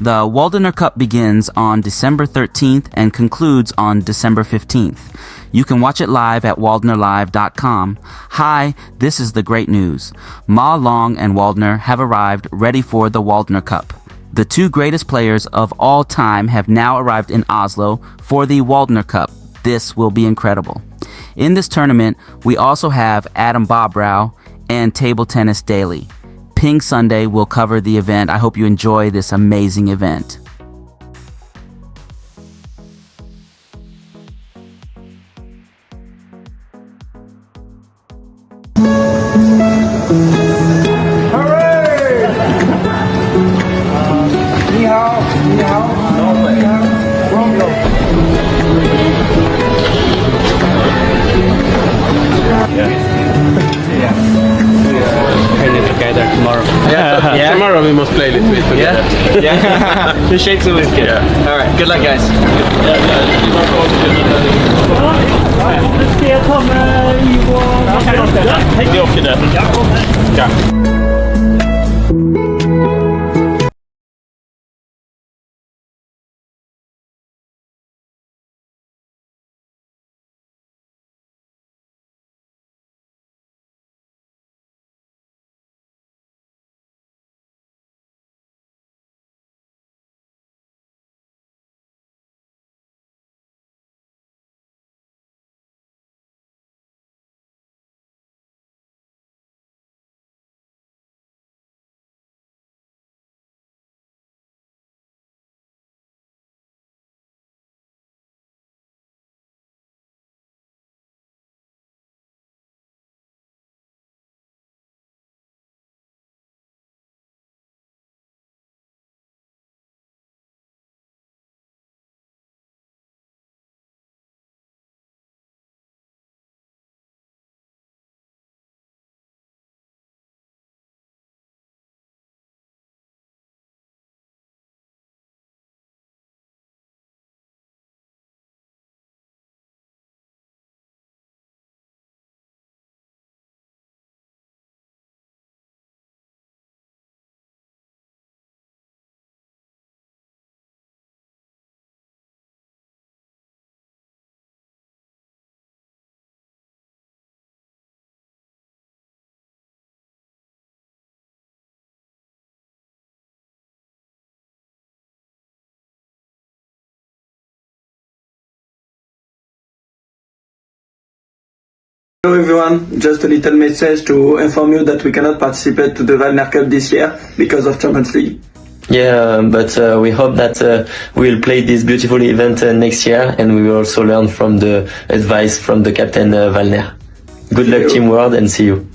The Waldner Cup begins on December 13th and concludes on December 15th. You can watch it live at WaldnerLive.com. Hi, this is the great news. Ma Long and Waldner have arrived ready for the Waldner Cup. The two greatest players of all time have now arrived in Oslo for the Waldner Cup. This will be incredible. In this tournament, we also have Adam Bobrow and Table Tennis Daily. PingSunday will cover the event. I hope you enjoy this amazing event. Together tomorrow. Yeah. Tomorrow we must play a little bit together. Yeah. Two shakes of whiskey. Yeah. All right. Good luck, guys. Vi åker där. Ja. Hello everyone, just a little message to inform you that we cannot participate to the Waldner Cup this year because of Champions League. Yeah, but we hope that we'll play this beautiful event next year, and we will also learn from the advice from the captain Waldner. Good luck, Team World, and see you.